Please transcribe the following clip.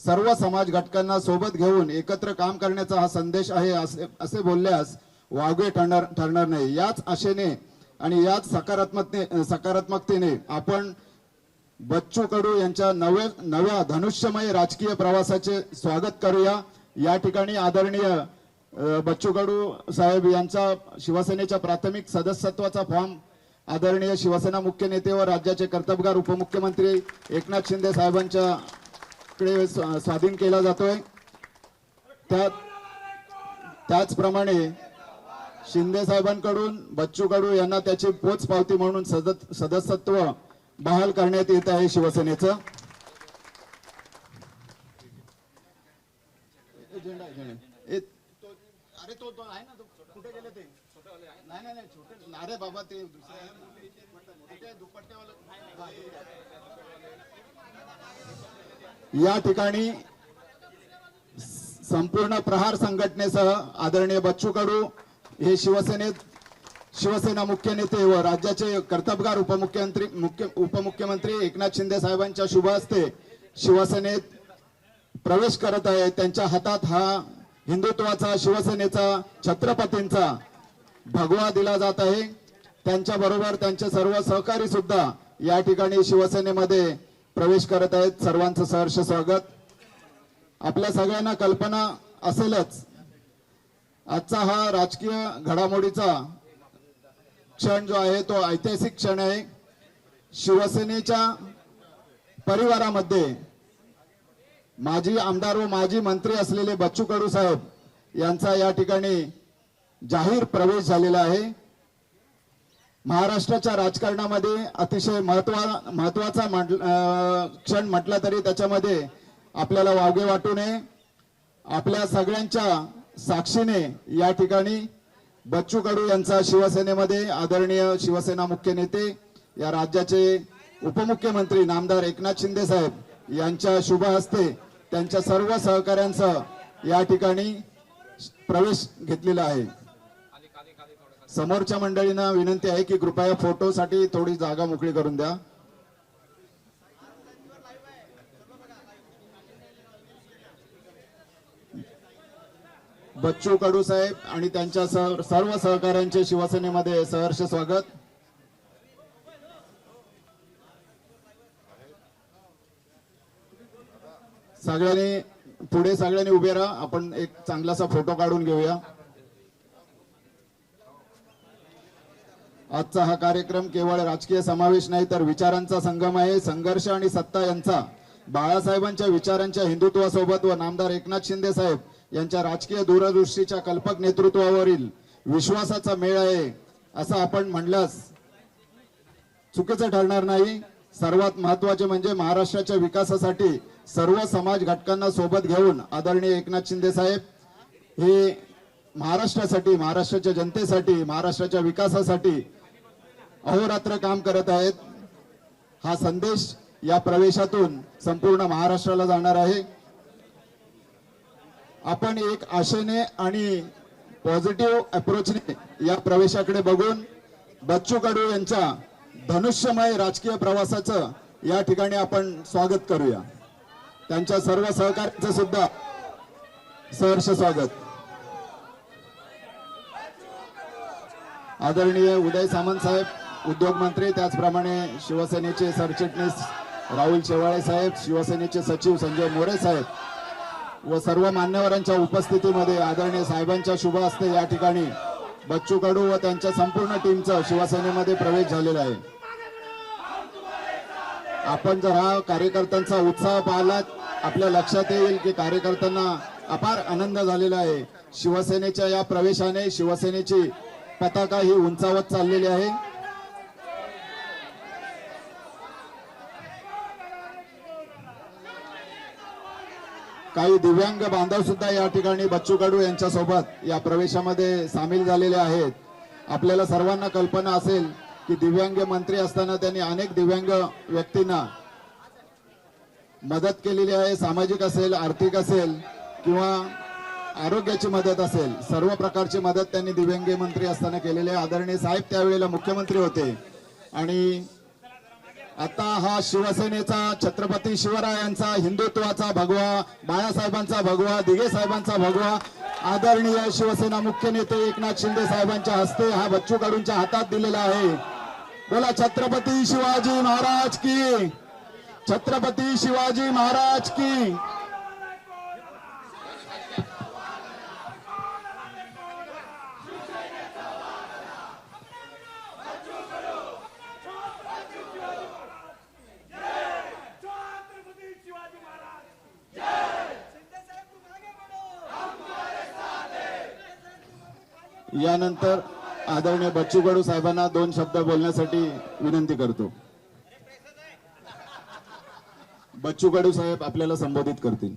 सर्व समाज घटकांना सोबत घेऊन एकत्र काम करण्याचा हा संदेश आहे असे बोलल्यास वावगे ठरणार नाही। याच आशेने आणि याच सकारात्मकतेने आपण बच्चू कडू यांच्या नव्या धनुष्यमय राजकीय प्रवासाचे स्वागत करूया। या ठिकाणी आदरणीय बच्चू कडू साहेब यांचा शिवसेनेच्या प्राथमिक सदस्यत्वाचा फॉर्म आदरणीय शिवसेना मुख्य नेते व राज्याचे कर्तबगार उपमुख्यमंत्री एकनाथ शिंदे साहेबांच्या कडे स्वाधीन केला जातोय। त्याचप्रमाणे शिंदे साहेबांकडून बच्चू कडू यांना त्याची पोचपावती म्हणून सदस्यत्व बहाल करण्यात येत आहे शिवसेनेचं। अरे तो आहे ना, कुठे गेले ते? नाही छोटे, अरे बाबा ते दुसरे दुपट्ट्यावाला। या ठिकाणी संपूर्ण प्रहार संघटनेसह आदरणीय बच्चू कडू हे शिवसेना मुख्य नेते व राज्याचे कर्तबगार उपमुख्यमंत्री एकनाथ शिंदे साहेबांच्या शुभ हस्ते शिवसेनेत प्रवेश करत आहे। त्यांच्या हातात हा हिंदुत्वाचा, शिवसेनेचा, छत्रपतींचा भगवा दिला जात आहे। त्यांच्या बरोबर त्यांचे सर्व सहकारी सुद्धा या ठिकाणी शिवसेनेमध्ये प्रवेश करत आहेत। सर्वांचं सहर्ष स्वागत। आपल्या सगळ्यांना कल्पना असेलच, आजचा हा राजकीय घडामोडीचा क्षण जो आहे तो ऐतिहासिक क्षण आहे। शिवसेनेच्या परिवारामध्ये माजी आमदार व माजी मंत्री असलेले बच्चू कडू साहेब यांचा या ठिकाणी जाहीर प्रवेश झालेला आहे। महाराष्ट्राच्या राजकारणामध्ये अतिशय महत्वाचा क्षण म्हटला तरी त्याच्यामध्ये आपल्याला वावगे वाटू नये। आपल्या सगळ्यांच्या साक्षीने या ठिकाणी बच्चू कडू यांचा शिवसेनेमध्ये आदरणीय शिवसेना मुख्य नेते या राज्याचे उपमुख्यमंत्री नामदार एकनाथ शिंदे साहेब यांच्या शुभ हस्ते त्यांच्या सर्व सहकाऱ्यांचा या ठिकाणी प्रवेश घेतलेला आहे। समोरच्या मंडळींना विनंती आहे की कृपया फोटोसाठी थोडी जागा मोकळी करून द्या। बच्चू कडू साहेब आणि त्यांच्या सर्व सहकाऱ्यांचे शिवसेनेमध्ये सहर्ष स्वागत। सगळ्यांनी उभे राहा, आपण एक चांगलासा फोटो काढून घेऊया। आजचा हा कार्यक्रम केवळ राजकीय समावेश नाही तर विचारांचा संगम आहे। संघर्ष आणि सत्ता यांचा बाळासाहेबांच्या विचारांच्या हिंदुत्वासोबत व नामदार एकनाथ शिंदे साहेब यांच्या राजकीय दूरदृष्टीच्या कल्पक नेतृत्वावरील विश्वासाचा मेळ आहे असं आपण म्हणल्यास चुकीचं ठरणार नाही। सर्वात महत्त्वाचे म्हणजे महाराष्ट्राच्या विकासासाठी सर्व समाज घटकांना सोबत घेऊन आदरणीय एकनाथ शिंदे साहेब हे महाराष्ट्रासाठी, महाराष्ट्राच्या जनतेसाठी, महाराष्ट्राच्या विकासासाठी अहोरात्र काम करत आहेत। हा संदेश या प्रवेशातून संपूर्ण महाराष्ट्राला जाणार आहे। आपण एक आशेने आणि पॉझिटिव्ह अप्रोचने या प्रवेशाकडे बघून बच्चू कडू यांच्या धनुष्यमय राजकीय प्रवासाचं या ठिकाणी आपण स्वागत करूया। त्यांच्या सर्व सहकार्याचं सुद्धा सहर्ष स्वागत। आदरणीय उदय सामंत साहेब उद्योग मंत्री, त्याचप्रमाणे शिवसेनेचे सरचिटणीस राहुल शेवाळे साहेब, शिवसेनेचे सचिव संजय मोरे साहेब व सर्व मान्यवरांच्या उपस्थितीमध्ये आदरणीय साहेबांच्या शुभ हस्ते या ठिकाणी बच्चू कडू व त्यांच्या संपूर्ण टीमचा शिवसेनेमध्ये प्रवेश झालेला आहे। आपण जर हा कार्यकर्त्यांचा उत्साह पाहिला आपल्या लक्षात येईल की कार्यकर्त्यांना अपार आनंद झालेला आहे। शिवसेनेच्या या प्रवेशाने शिवसेनेची पताका ही उंचावत चाललेली आहे। काही दिव्यांग बांधव सुद्धा या ठिकाणी बच्चू कडू यांच्या सोबत या प्रवेशामध्ये सामील झालेले आहेत। आपल्याला सर्वांना कल्पना असेल की दिव्यांग मंत्री असताना त्यांनी अनेक दिव्यांग व्यक्तींना मदत केलेली आहे। सामाजिक असेल, आर्थिक असेल किंवा आरोग्याची मदत असेल, सर्व प्रकारची मदत त्यांनी दिव्यांग मंत्री असताना केलेली आहे। आदरणीय साहेब त्यावेळेला मुख्यमंत्री होते आणि आता हा शिवसेनेचा छत्रपती शिवरायांचा हिंदुत्वाचा भगवा, बाळासाहेबांचा भगवा, दिघे साहेबांचा भगवा, आदरणीय शिवसेना मुख्य नेते एकनाथ शिंदे साहेबांच्या हस्ते हा बच्चू कडूंच्या हातात दिलेला आहे. बोला छत्रपती शिवाजी महाराज की, छत्रपती शिवाजी महाराज की. यानंतर आदरणीय बच्चू कडू साहेबांना 2 शब्द बोलण्यासाठी विनंती करतो. बच्चू कडू साहेब आपल्याला संबोधित करतील.